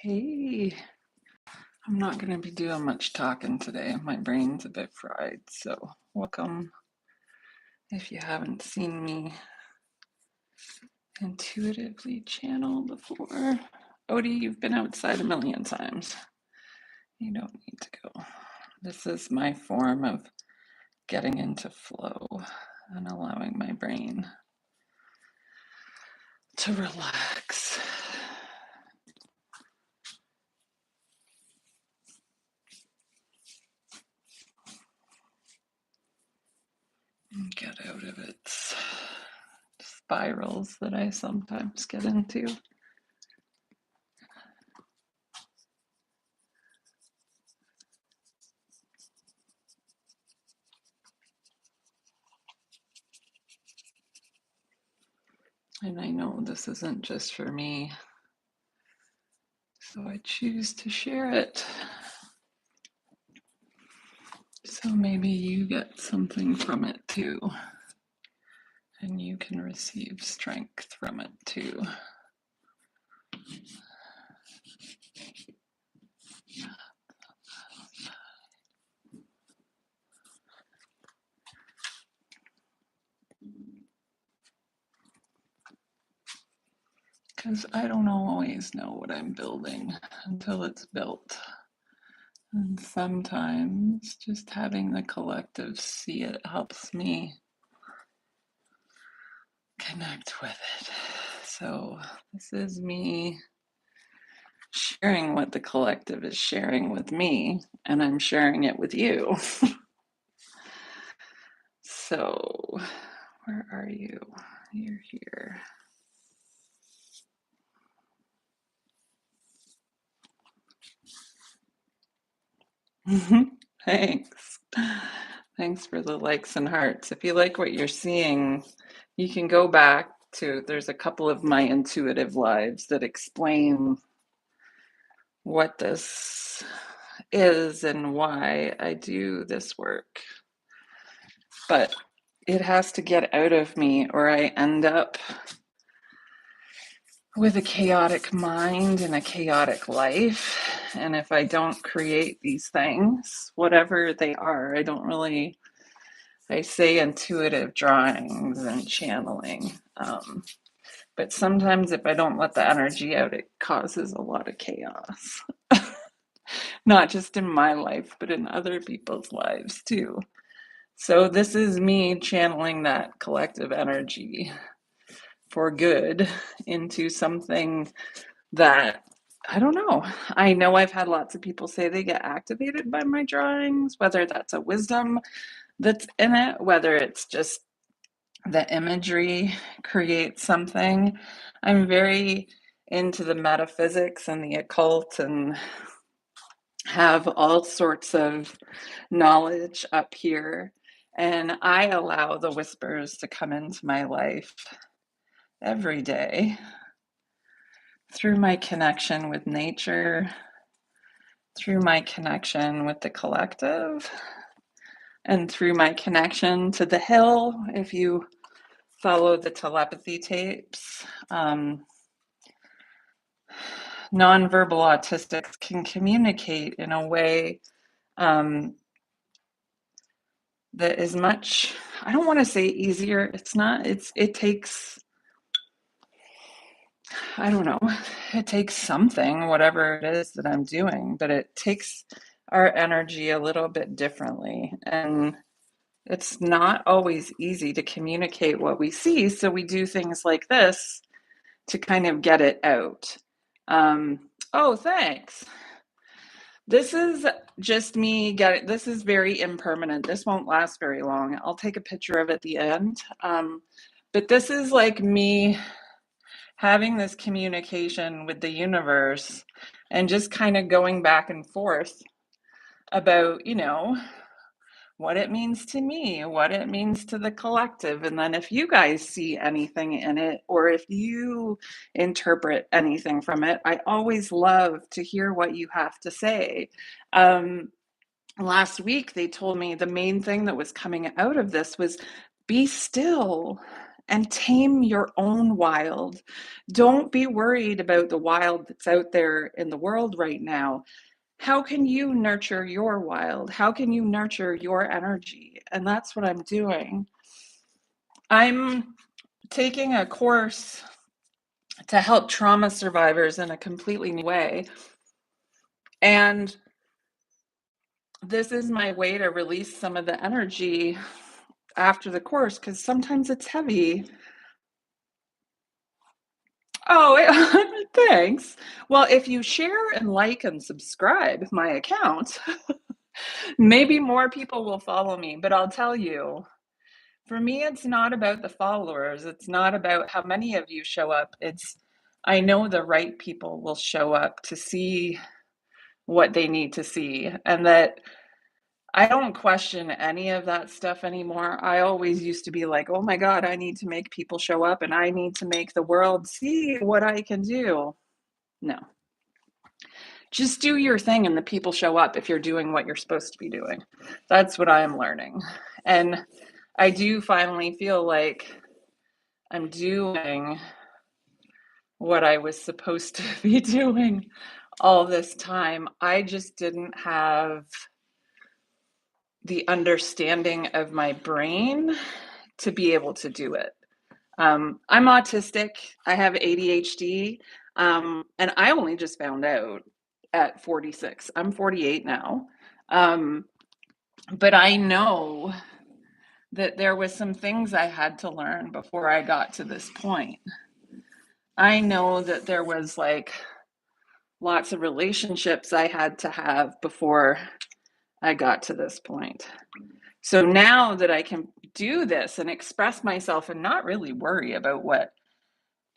Hey, I'm not going to be doing much talking today. My brain's a bit fried, so welcome. If you haven't seen me intuitively channel before, Odie, you've been outside a million times. You don't need to go. This is my form of getting into flow and allowing my brain to relax. And get out of its spirals that I sometimes get into. And I know this isn't just for me, so I choose to share it. So maybe you get something from it too, and you can receive strength from it too. Because I don't always know what I'm building until it's built. And sometimes just having the collective see it helps me connect with it. So this is me sharing what the collective is sharing with me, and I'm sharing it with you. So, where are you? You're here. Thanks. Thanks for the likes and hearts. If you like what you're seeing, you can go back to, there's a couple of my intuitive lives that explain what this is and why I do this work. But it has to get out of me, or I end up with a chaotic mind and a chaotic life. And if I don't create these things, whatever they are, I say intuitive drawings and channeling. But sometimes if I don't let the energy out, it causes a lot of chaos. Not just in my life, but in other people's lives too. So this is me channeling that collective energy for good into something that, I don't know. I know I've had lots of people say they get activated by my drawings, whether that's a wisdom that's in it, whether it's just the imagery creates something. I'm very into the metaphysics and the occult and have all sorts of knowledge up here. And I allow the whispers to come into my life every day through my connection with nature, through my connection with the collective, and through my connection to the hill. If you follow the telepathy tapes, nonverbal autistics can communicate in a way that is much, I don't want to say easier. It's not, it takes, I don't know, it takes something, whatever it is that I'm doing, but it takes our energy a little bit differently. And it's not always easy to communicate what we see. So we do things like this to kind of get it out. Oh, thanks. This is just me getting, this is very impermanent. This won't last very long. I'll take a picture of it at the end. But this is like me having this communication with the universe and just kind of going back and forth about, what it means to me, what it means to the collective. And then if you guys see anything in it, or if you interpret anything from it, I always love to hear what you have to say. Last week, they told me the main thing that was coming out of this was be still and tame your own wild. Don't be worried about the wild that's out there in the world right now. How can you nurture your wild? How can you nurture your energy? And that's what I'm doing. I'm taking a course to help trauma survivors in a completely new way. And this is my way to release some of the energy after the course, because sometimes it's heavy. Oh, thanks. Well, if you share and like and subscribe my account, maybe more people will follow me. But I'll tell you, for me, it's not about the followers. It's not about how many of you show up. I know the right people will show up to see what they need to see, and that I don't question any of that stuff anymore. I always used to be like, oh my God, I need to make people show up and I need to make the world see what I can do. No. Just do your thing and the people show up if you're doing what you're supposed to be doing. That's what I'm learning. And I do finally feel like I'm doing what I was supposed to be doing all this time. I just didn't have the understanding of my brain to be able to do it. I'm autistic, I have ADHD, and I only just found out at 46. I'm 48 now. But I know that there was some things I had to learn before I got to this point. I know that there was like lots of relationships I had to have before I got to this point. So now that I can do this and express myself and not really worry about what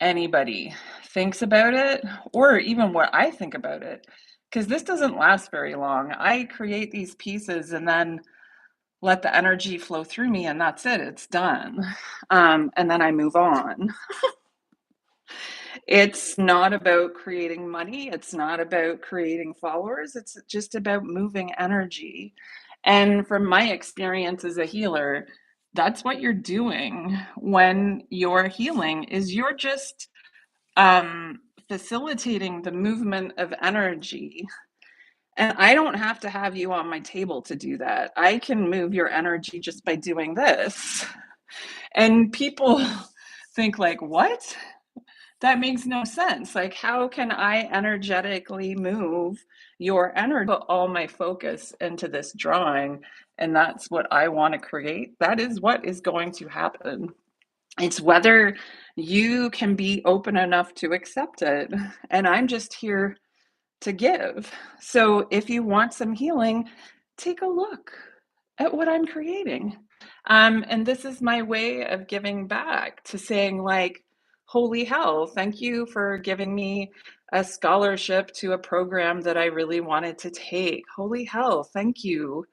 anybody thinks about it or even what I think about it, because this doesn't last very long. I create these pieces and then let the energy flow through me, and that's it. It's done. And then I move on. It's not about creating money. It's not about creating followers. It's just about moving energy. And from my experience as a healer, that's what you're doing when you're healing is you're just facilitating the movement of energy. And I don't have to have you on my table to do that. I can move your energy just by doing this. And people think like, what? That makes no sense. Like, how can I energetically move your energy? Put all my focus into this drawing, and that's what I want to create. That is what is going to happen. It's whether you can be open enough to accept it. And I'm just here to give. So if you want some healing, take a look at what I'm creating. And this is my way of giving back to saying, like, holy hell, thank you for giving me a scholarship to a program that I really wanted to take. Holy hell, thank you,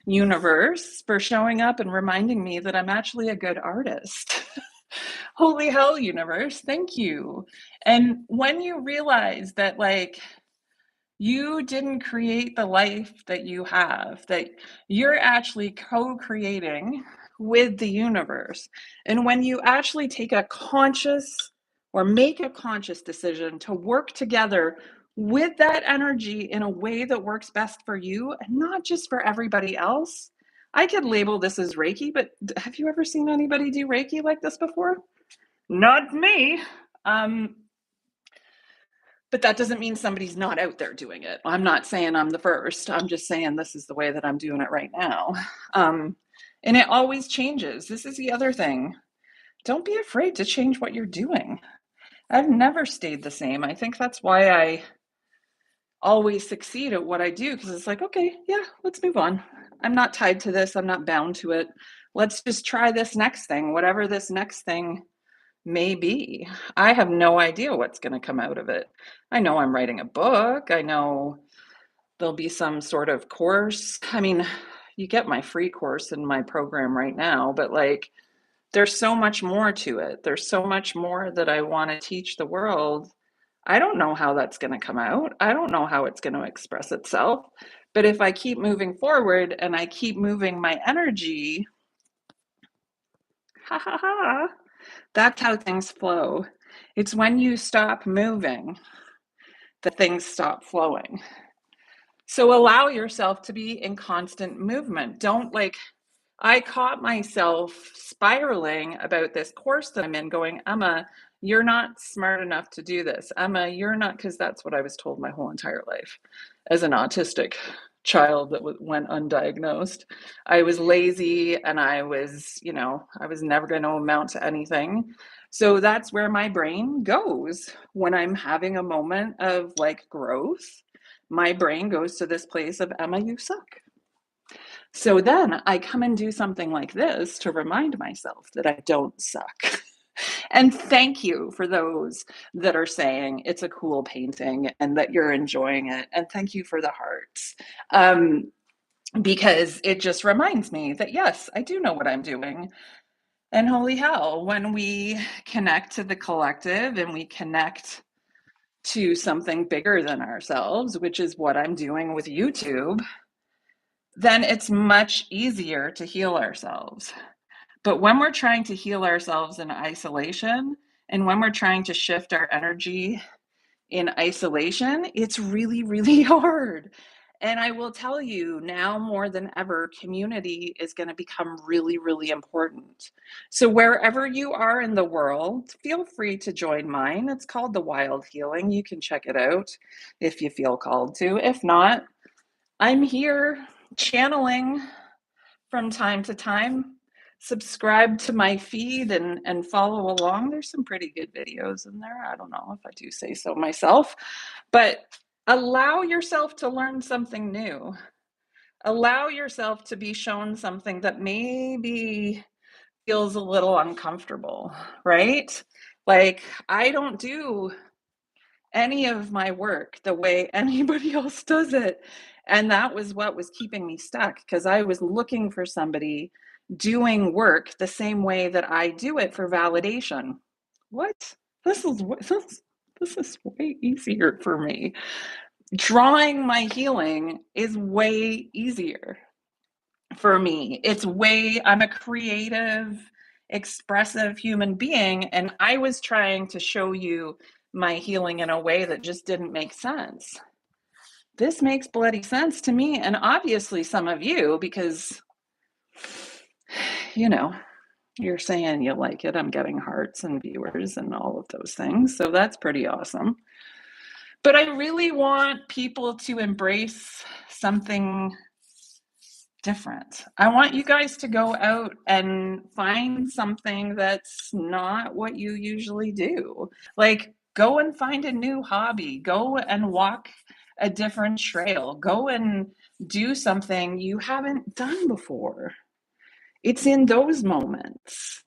universe, for showing up and reminding me that I'm actually a good artist. Holy hell, universe, thank you. And when you realize that, like, you didn't create the life that you have, that you're actually co-creating with the universe. And when you actually take a conscious or make a conscious decision to work together with that energy in a way that works best for you and not just for everybody else. I could label this as Reiki, but have you ever seen anybody do Reiki like this before? Not me. But that doesn't mean somebody's not out there doing it. I'm not saying I'm the first. I'm just saying this is the way that I'm doing it right now. And it always changes. This is the other thing. Don't be afraid to change what you're doing. I've never stayed the same. I think that's why I always succeed at what I do, because it's like, okay, yeah, let's move on. I'm not tied to this. I'm not bound to it. Let's just try this next thing, whatever this next thing may be. I have no idea what's going to come out of it. I know I'm writing a book. I know there'll be some sort of course. I mean, you get my free course in my program right now, but like, there's so much more to it. There's so much more that I want to teach the world. I don't know how that's going to come out. I don't know how it's going to express itself. But if I keep moving forward and I keep moving my energy, ha ha ha, That's how things flow. It's when you stop moving that things stop flowing. So allow yourself to be in constant movement. Don't like, I caught myself spiraling about this course that I'm in, going, Emma, you're not smart enough to do this. Emma, you're not, because that's what I was told my whole entire life as an autistic child that went undiagnosed. I was lazy and I was, I was never going to amount to anything. So that's where my brain goes when I'm having a moment of like growth. My brain goes to this place of, Emma, you suck. So then I come and do something like this to remind myself that I don't suck. And thank you for those that are saying it's a cool painting and that you're enjoying it. And thank you for the hearts. Because it just reminds me that, yes, I do know what I'm doing. And holy hell, when we connect to the collective and we connect to something bigger than ourselves, which is what I'm doing with YouTube, then it's much easier to heal ourselves. But when we're trying to heal ourselves in isolation, and when we're trying to shift our energy in isolation, it's really, really hard. And I will tell you now more than ever, community is going to become really, really important. So wherever you are in the world, feel free to join mine. It's called The Wild Healing. You can check it out if you feel called to. If not, I'm here channeling from time to time. Subscribe to my feed and follow along. There's some pretty good videos in there. I don't know if I do say so myself, but allow yourself to learn something new. Allow yourself to be shown something that maybe feels a little uncomfortable, right? Like, I don't do any of my work the way anybody else does it. And that was what was keeping me stuck, because I was looking for somebody doing work the same way that I do it for validation. What? This is this is way easier for me. Drawing my healing is way easier for me. I'm a creative, expressive human being, and I was trying to show you my healing in a way that just didn't make sense. This makes bloody sense to me, and obviously some of you, because, you're saying you like it. I'm getting hearts and viewers and all of those things, so that's pretty awesome. But I really want people to embrace something different. I want you guys to go out and find something that's not what you usually do. Like, go and find a new hobby, go and walk a different trail, go and do something you haven't done before. It's in those moments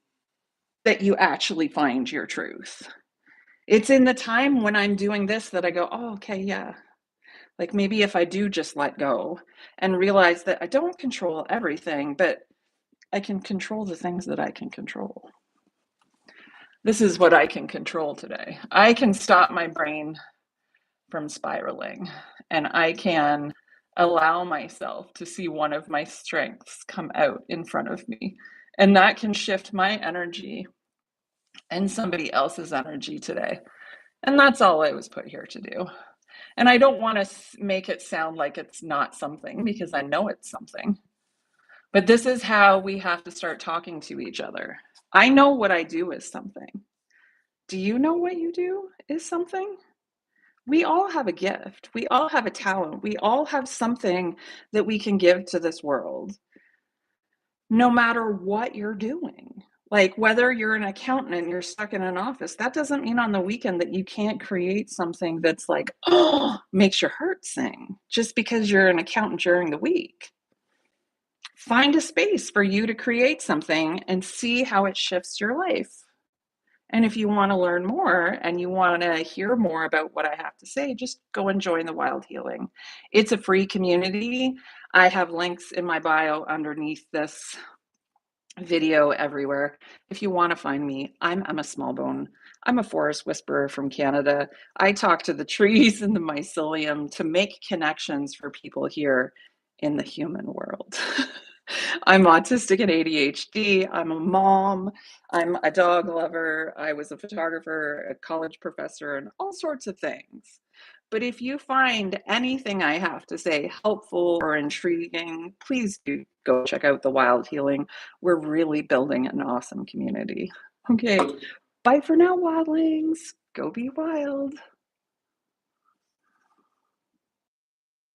that you actually find your truth. It's in the time when I'm doing this that I go, oh, okay, yeah. Like, maybe if I do just let go and realize that I don't control everything, but I can control the things that I can control. This is what I can control today. I can stop my brain from spiraling, and I can allow myself to see one of my strengths come out in front of me. And that can shift my energy and somebody else's energy today. And that's all I was put here to do. And I don't want to make it sound like it's not something, because I know it's something. But this is how we have to start talking to each other. I know what I do is something. Do you know what you do is something? We all have a gift. We all have a talent. We all have something that we can give to this world, no matter what you're doing. Like, whether you're an accountant and you're stuck in an office, that doesn't mean on the weekend that you can't create something that's like, oh, makes your heart sing just because you're an accountant during the week. Find a space for you to create something and see how it shifts your life. And if you want to learn more and you want to hear more about what I have to say, just go and join the Wild Healing. It's a free community. I have links in my bio underneath this video everywhere. If you want to find me, I'm Emma Smallbone. I'm a forest whisperer from Canada. I talk to the trees and the mycelium to make connections for people here in the human world. I'm autistic and ADHD. I'm a mom. I'm a dog lover. I was a photographer, a college professor, and all sorts of things. But if you find anything I have to say helpful or intriguing, please do go check out The Wild Healing. We're really building an awesome community. Okay, bye for now, wildlings. Go be wild.